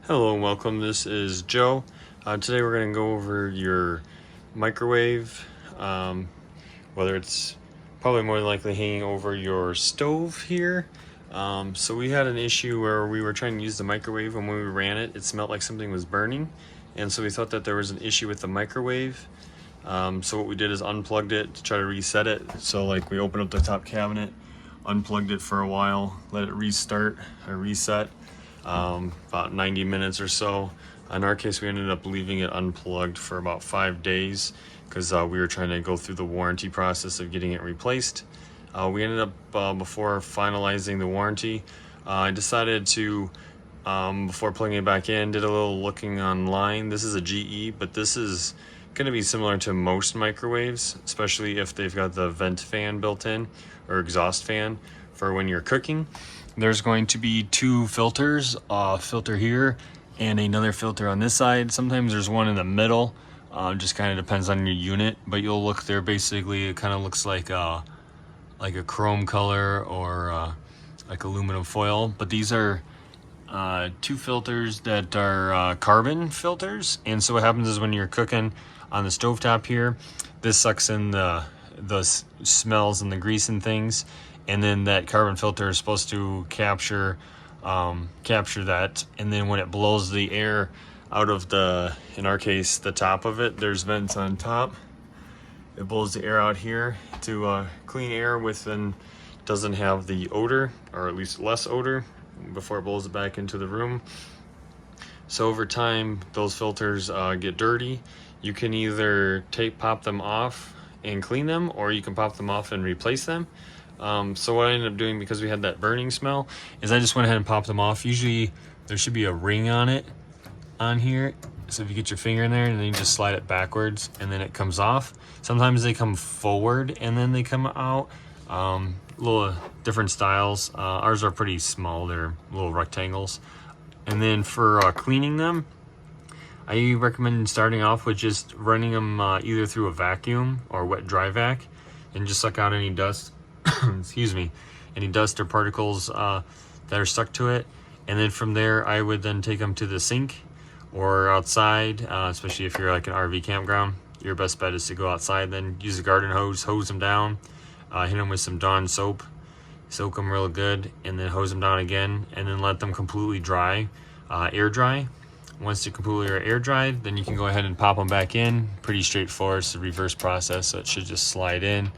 Hello and welcome. This is Joe. Today we're going to go over your microwave, whether it's probably more than likely hanging over your stove here. So we had an issue where we were trying to use the microwave, and when we ran it, it smelled like something was burning, and so we thought that there was an issue with the microwave. So what we did is unplugged it to try to reset it. So like we opened up the top cabinet, unplugged it for a while, let it restart or reset. About 90 minutes or so. In our case, we ended up leaving it unplugged for about 5 days because we were trying to go through the warranty process of getting it replaced. We ended up, before finalizing the warranty, I decided to, before plugging it back in, did a little looking online. This is a GE, but this is going to be similar to most microwaves, especially if they've got the vent fan built in or exhaust fan for when you're cooking. There's going to be two filters, a filter here and another filter on this side. Sometimes there's one in the middle, just kind of depends on your unit, but you'll look there, basically it kind of looks like a chrome color or like aluminum foil, but these are two filters that are carbon filters. And so what happens is when you're cooking on the stovetop here, this sucks in the smells and the grease and things, and then that carbon filter is supposed to capture that, and then when it blows the air out of the, in our case, the top of it, there's vents on top. It blows the air out here to clean air within, doesn't have the odor, or at least less odor, before it blows it back into the room. So over time, those filters get dirty. You can either pop them off and clean them, or you can pop them off and replace them. So what I ended up doing, because we had that burning smell, is I just went ahead and popped them off. Usually there should be a ring on it on here, so if you get your finger in there and then you just slide it backwards and then it comes off. Sometimes they come forward and then they come out. Little different styles. Ours are pretty small, they're little rectangles. And then for cleaning them, I recommend starting off with just running them either through a vacuum or wet dry vac, and just suck out any dust excuse me, any dust or particles that are stuck to it. And then from there, I would then take them to the sink or outside, especially if you're like an RV campground. Your best bet is to go outside, then use a garden hose them down, hit them with some Dawn soap, soak them real good, and then hose them down again, and then let them completely dry, air dry. Once they're completely air dried, then you can go ahead and pop them back in. Pretty straightforward. It's a reverse process, so it should just slide in,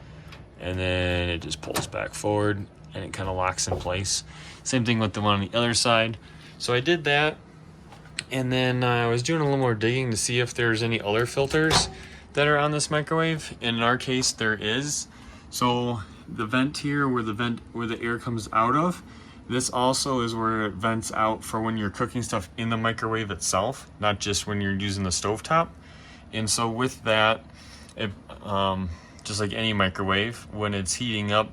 and then it just pulls back forward and it kind of locks in place. Same thing with the one on the other side. So I did that, and then I was doing a little more digging to see if there's any other filters that are on this microwave. And in our case, there is. So the vent here, where the air comes out of, this also is where it vents out for when you're cooking stuff in the microwave itself, not just when you're using the stovetop. And so with that, it, just like any microwave, when it's heating up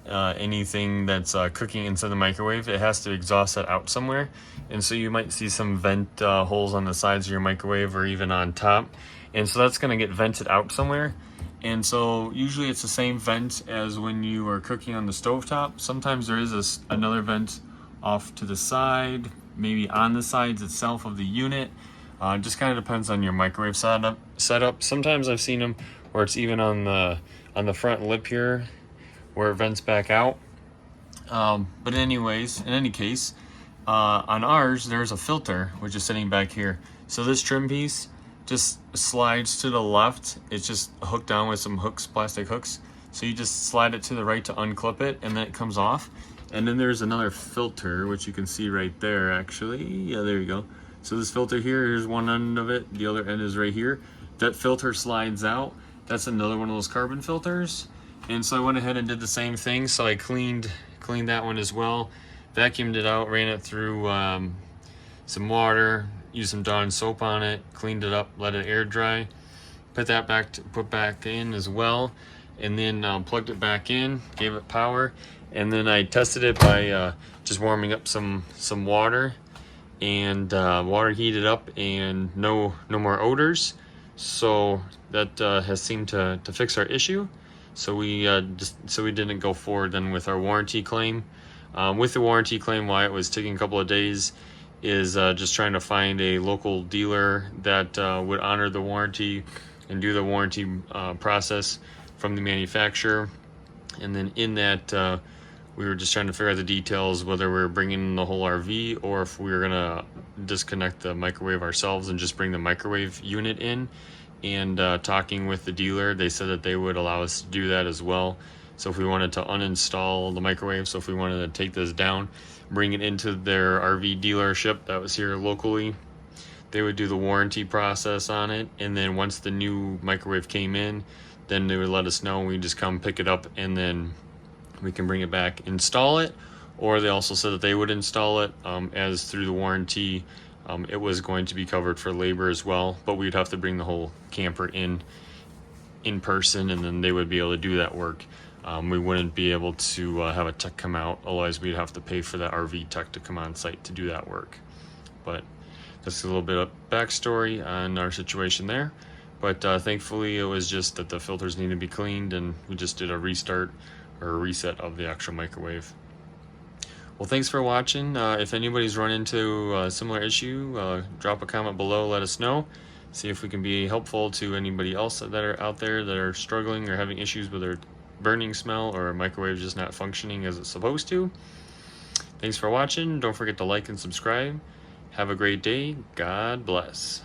anything that's cooking inside the microwave, it has to exhaust that out somewhere. And so you might see some vent holes on the sides of your microwave or even on top. And so that's going to get vented out somewhere. And so usually it's the same vent as when you are cooking on the stovetop. Sometimes there is another vent off to the side, maybe on the sides itself of the unit. Just kind of depends on your microwave setup. Sometimes I've seen them where it's even on the front lip here, where it vents back out. But anyways, in any case, on ours there's a filter which is sitting back here. So this trim piece just slides to the left. It's just hooked down with some hooks, plastic hooks. So you just slide it to the right to unclip it, and then it comes off. And then there's another filter, which you can see right there, actually. Yeah, there you go. So this filter here, here's one end of it, the other end is right here. That filter slides out. That's another one of those carbon filters. And so I went ahead and did the same thing. So I cleaned that one as well, vacuumed it out, ran it through some water, used some Dawn soap on it, cleaned it up, let it air dry, put back in as well, and then plugged it back in, gave it power, and then I tested it by just warming up some water, and water heated up and no more odors. So that has seemed to fix our issue. So we didn't go forward then with our warranty claim. With the warranty claim, why it was taking a couple of days is just trying to find a local dealer that would honor the warranty and do the warranty process from the manufacturer. And then in that, we were just trying to figure out the details, whether we were bringing in the whole RV or if we were going to disconnect the microwave ourselves and just bring the microwave unit in. And talking with the dealer, they said that they would allow us to do that as well. So if we wanted to uninstall the microwave, so if we wanted to take this down, bring it into their RV dealership that was here locally, they would do the warranty process on it. And then once the new microwave came in, then they would let us know, and we just come pick it up, and then we can bring it back, install it. Or they also said that they would install it as through the warranty. It was going to be covered for labor as well, but we'd have to bring the whole camper in person, and then they would be able to do that work. We wouldn't be able to have a tech come out, otherwise we'd have to pay for that RV tech to come on site to do that work. But that's a little bit of backstory on our situation there. But thankfully it was just that the filters need to be cleaned, and we just did a restart or a reset of the actual microwave. Well, thanks for watching. If anybody's run into a similar issue, drop a comment below, let us know. See if we can be helpful to anybody else that are out there that are struggling or having issues with their burning smell or a microwave just not functioning as it's supposed to. Thanks for watching. Don't forget to like and subscribe. Have a great day. God bless.